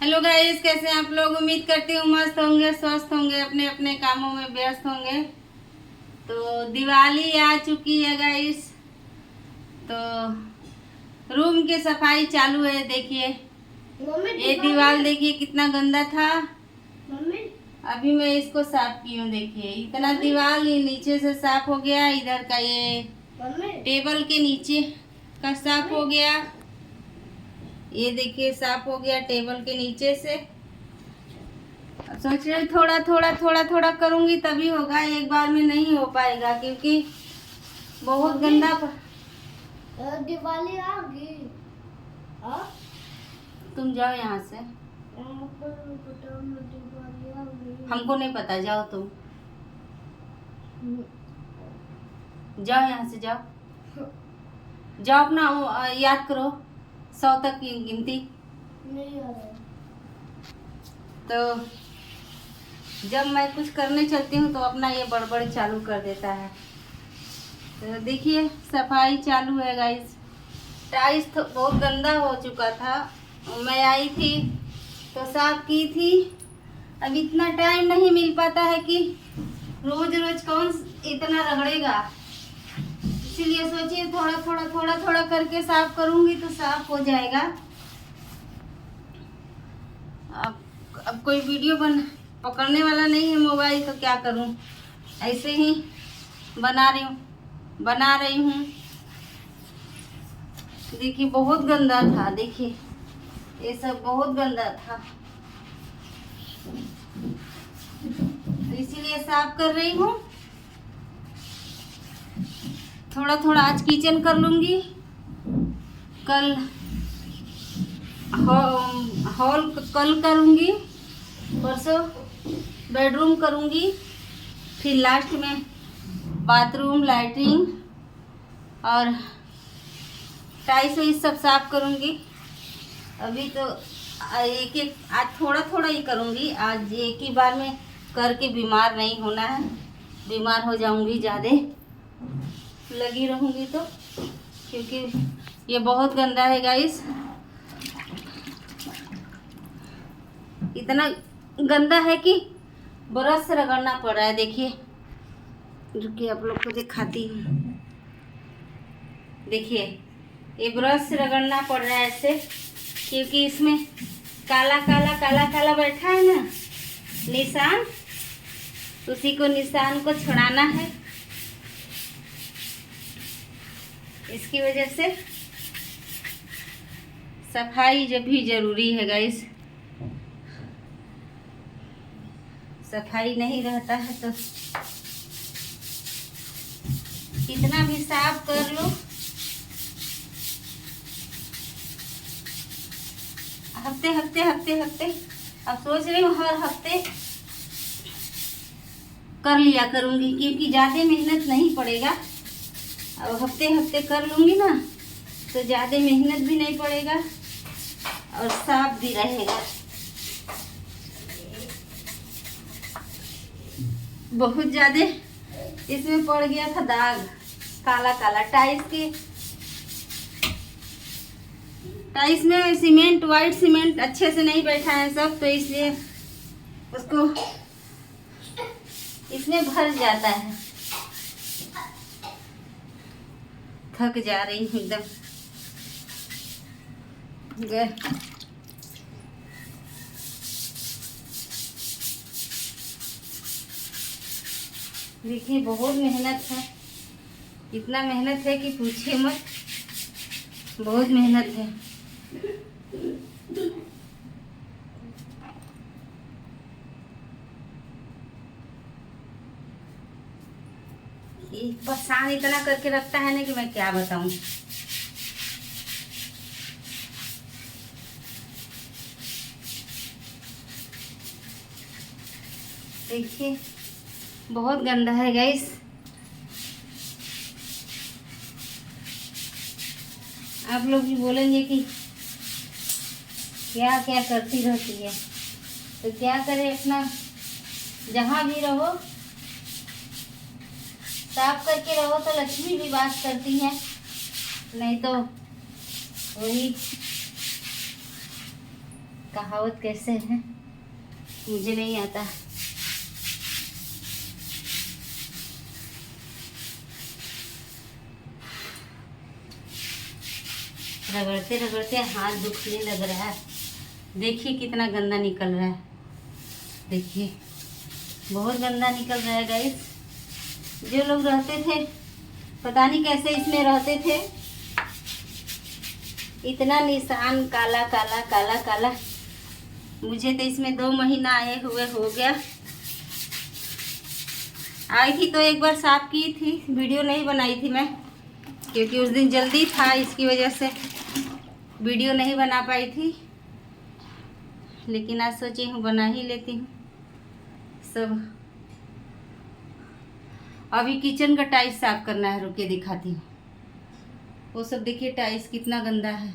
Hello guys, कैसे हैं आप लोग। उम्मीद करती हूँ मस्त होंगे, स्वस्थ होंगे, अपने अपने कामों में व्यस्त होंगे। तो दिवाली आ चुकी है गाइस, तो रूम की सफाई चालू है। देखिए ये दीवार देखिए कितना गंदा था। अभी मैं इसको साफ की हूँ। देखिए इतना दीवार नीचे से साफ हो गया। इधर का ये टेबल के नीचे का साफ हो गया। ये देखिए साफ हो गया टेबल के नीचे से। सोच रहे थोड़ा थोड़ा थोड़ा थोड़ा करूंगी तभी होगा, एक बार में नहीं हो पाएगा क्योंकि बहुत गंदा दिवाली आ गई। तुम जाओ यहाँ से, हमको नहीं पता। जाओ तुम, जाओ यहाँ से, जाओ जाओ। अपना याद करो 100 तक की गिनती। नहीं आ रहा। तो जब मैं कुछ करने चलती हूँ तो अपना ये बड़बड़ चालू कर देता है। तो देखिए सफाई चालू है गाइस। टाइल्स तो बहुत गंदा हो चुका था। मैं आई थी तो साफ की थी। अब इतना टाइम नहीं मिल पाता है कि रोज रोज कौन इतना रगड़ेगा। इसीलिए सोचिए थोड़ा थोड़ा थोड़ा थोड़ा करके साफ करूंगी तो साफ हो जाएगा। अब कोई वीडियो पकड़ने वाला नहीं है मोबाइल, तो क्या करूं, ऐसे ही बना रही हूँ। देखिए बहुत गंदा था। देखिए ये सब बहुत गंदा था, तो इसीलिए साफ कर रही हूँ। थोड़ा थोड़ा आज किचन कर लूंगी, कल हॉल कल करूंगी, परसों बेडरूम करूंगी, फिर लास्ट में बाथरूम, लैट्रिन और टाइल्स वाइस सब साफ करूंगी। अभी तो एक एक आज थोड़ा थोड़ा ही करूंगी। आज एक ही बार में करके बीमार नहीं होना है। बीमार हो जाऊंगी ज़्यादा लगी रहूंगी तो, क्योंकि ये बहुत गंदा है गाइस। इतना गंदा है कि ब्रश से रगड़ना पड़ रहा है। देखिए रुकिए आप लोग को दिखाती हूँ। देखिए ये ब्रश से रगड़ना पड़ रहा है ऐसे, क्योंकि इसमें काला काला काला काला बैठा है ना निशान, उसी को निशान को छुड़ाना है। इसकी वजह से सफाई जब भी जरूरी है गाइस। सफाई नहीं रहता है तो कितना भी साफ कर लो, हफ्ते हफ्ते हफ्ते हफ्ते। अब सोच रही हूँ हर हफ्ते कर लिया करूँगी, क्योंकि ज़्यादा मेहनत नहीं पड़ेगा। अब हफ्ते हफ्ते कर लूँगी ना तो ज़्यादा मेहनत भी नहीं पड़ेगा और साफ भी रहेगा। बहुत ज़्यादा इसमें पड़ गया था दाग, काला काला। टाइल्स में सीमेंट, वाइट सीमेंट अच्छे से नहीं बैठा है सब, तो इसलिए उसको इसमें भर जाता है। थक जा रही हूँ एकदम। देखिए बहुत मेहनत है, इतना मेहनत है कि पूछिए मत। बहुत मेहनत है। ये परेशान इतना करके रखता है ना कि मैं क्या बताऊं। देखिए बहुत गंदा है गाइस। आप लोग भी बोलेंगे कि क्या क्या करती रहती है, तो क्या करें, अपना जहाँ भी रहो साफ करके रहो तो लक्ष्मी भी वास करती है, नहीं तो वही कहावत कैसे है मुझे नहीं आता। रगड़ते रगड़ते हाथ दुखने लग रहा है। देखिए कितना गंदा निकल रहा है, देखिए बहुत गंदा निकल रहा है गाइस। जो लोग रहते थे पता नहीं कैसे इसमें रहते थे, इतना निशान काला काला काला काला। मुझे तो इसमें 2 महीना आए हुए हो गया। आई थी तो एक बार साफ की थी, वीडियो नहीं बनाई थी मैं क्योंकि उस दिन जल्दी था, इसकी वजह से वीडियो नहीं बना पाई थी। लेकिन आज सोची हूँ बना ही लेती हूँ सब। अभी किचन का टाइल्स साफ करना है, रुके दिखाती हूँ। वो सब देखिए टाइल्स कितना गंदा है,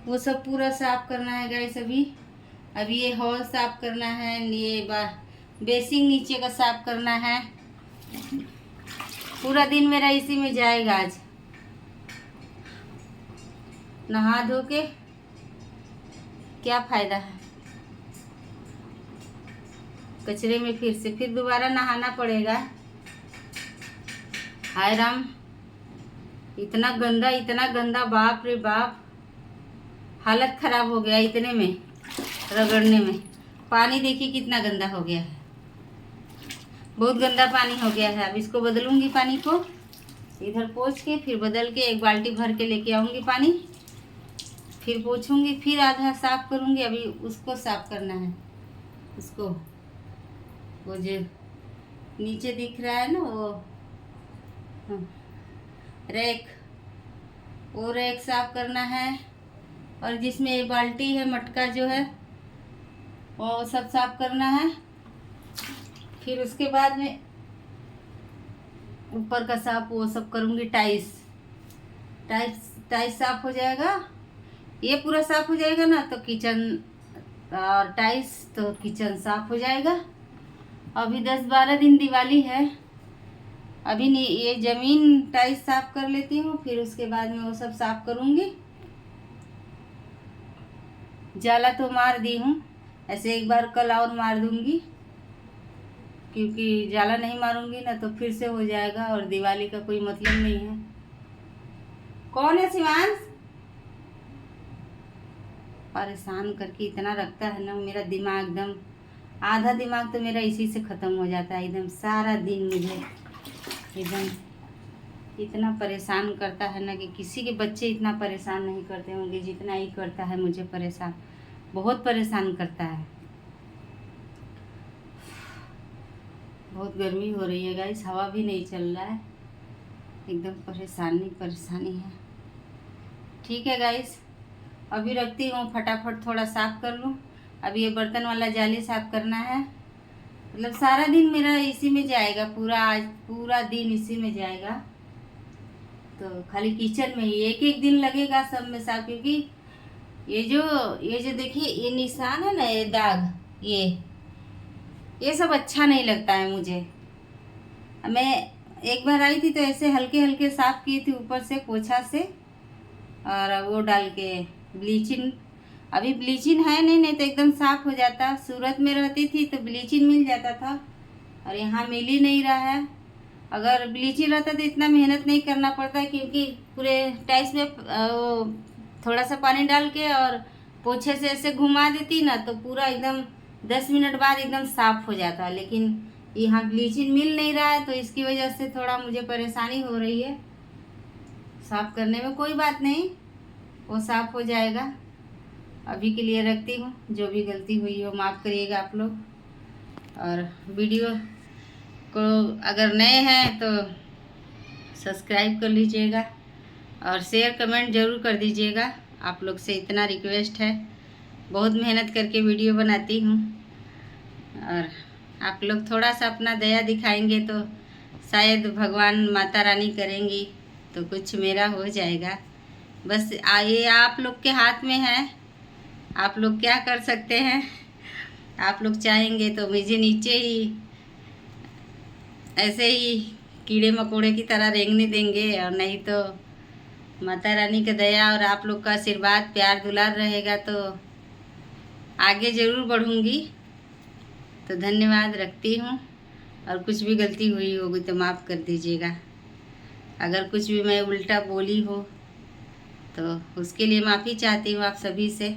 वो सब पूरा साफ करना है गाइस। अभी ये हॉल साफ करना है, ये बेसिंग नीचे का साफ करना है। पूरा दिन मेरा इसी में जाएगा आज। नहा धो के क्या फायदा है, कचरे में फिर दोबारा नहाना पड़ेगा। हाय राम, इतना गंदा, बाप रे बाप, हालत खराब हो गया इतने में रगड़ने में। पानी देखिए कितना गंदा हो गया है, बहुत गंदा पानी हो गया है। अब इसको बदलूंगी पानी को, इधर पोंछ के फिर बदल के 1 बाल्टी भर के लेके आऊंगी पानी, फिर पोंछूंगी, फिर आधा साफ करूंगी। अभी उसको साफ करना है, उसको वो जो नीचे दिख रहा है ना वो रैक, वो रैक साफ करना है। और जिसमें ये बाल्टी है, मटका जो है वो सब साफ करना है। फिर उसके बाद में ऊपर का साफ वो सब करूँगी। टाइल्स साफ हो जाएगा, ये पूरा साफ हो जाएगा ना तो किचन और टाइल्स तो किचन साफ हो जाएगा। अभी 10-12 दिन दिवाली है, अभी नहीं, ये ज़मीन टाइल्स साफ कर लेती हूँ, फिर उसके बाद में वो सब साफ करूँगी। जाला तो मार दी हूँ, ऐसे एक बार कल और मार दूँगी, क्योंकि जाला नहीं मारूँगी ना तो फिर से हो जाएगा और दिवाली का कोई मतलब नहीं है। कौन है शिवांश? परेशान करके इतना रखता है ना मेरा दिमाग, एकदम आधा दिमाग तो मेरा इसी से ख़त्म हो जाता है। एकदम सारा दिन मुझे एकदम इतना परेशान करता है ना कि किसी के बच्चे इतना परेशान नहीं करते होंगे जितना ही करता है मुझे परेशान, बहुत परेशान करता है। बहुत गर्मी हो रही है गाइस, हवा भी नहीं चल रहा है, एकदम परेशानी है। ठीक है गाइस, अभी रखती हूँ, फटाफट थोड़ा साफ़ कर लूँ। अभी ये बर्तन वाला जाली साफ़ करना है, मतलब सारा दिन मेरा इसी में जाएगा, पूरा दिन इसी में जाएगा। तो खाली किचन में ही एक दिन लगेगा सब में साफ, क्योंकि ये जो देखिए ये निशान है ना, ये दाग, ये सब अच्छा नहीं लगता है मुझे। मैं एक बार आई थी तो ऐसे हल्के हल्के साफ़ किए थे ऊपर से पोछा से, और वो डाल के ब्लीचिंग। अभी ब्लीचिंग है नहीं तो एकदम साफ़ हो जाता। सूरत में रहती थी तो ब्लीचिंग मिल जाता था, और यहाँ मिल ही नहीं रहा है। अगर ब्लीचिंग रहता तो इतना मेहनत नहीं करना पड़ता, क्योंकि पूरे टाइल्स में थोड़ा सा पानी डाल के और पोछे से ऐसे घुमा देती ना तो पूरा एकदम 10 मिनट बाद एकदम साफ़ हो जाता। लेकिन यहाँ ब्लीचिंग मिल नहीं रहा है तो इसकी वजह से थोड़ा मुझे परेशानी हो रही है साफ़ करने में। कोई बात नहीं, वो साफ़ हो जाएगा। अभी के लिए रखती हूँ, जो भी गलती हुई हो माफ़ करिएगा आप लोग। और वीडियो को अगर नए हैं तो सब्सक्राइब कर लीजिएगा और शेयर कमेंट ज़रूर कर दीजिएगा। आप लोग से इतना रिक्वेस्ट है, बहुत मेहनत करके वीडियो बनाती हूँ, और आप लोग थोड़ा सा अपना दया दिखाएंगे तो शायद भगवान माता रानी करेंगी तो कुछ मेरा हो जाएगा। बस ये आप लोग के हाथ में है, आप लोग क्या कर सकते हैं। आप लोग चाहेंगे तो मुझे नीचे ही ऐसे ही कीड़े मकोड़े की तरह रेंगने देंगे, और नहीं तो माता रानी का दया और आप लोग का आशीर्वाद प्यार दुलार रहेगा तो आगे ज़रूर बढ़ूँगी। तो धन्यवाद रखती हूँ, और कुछ भी गलती हुई होगी तो माफ़ कर दीजिएगा। अगर कुछ भी मैं उल्टा बोली हो तो उसके लिए माफ़ी चाहती हूँ आप सभी से।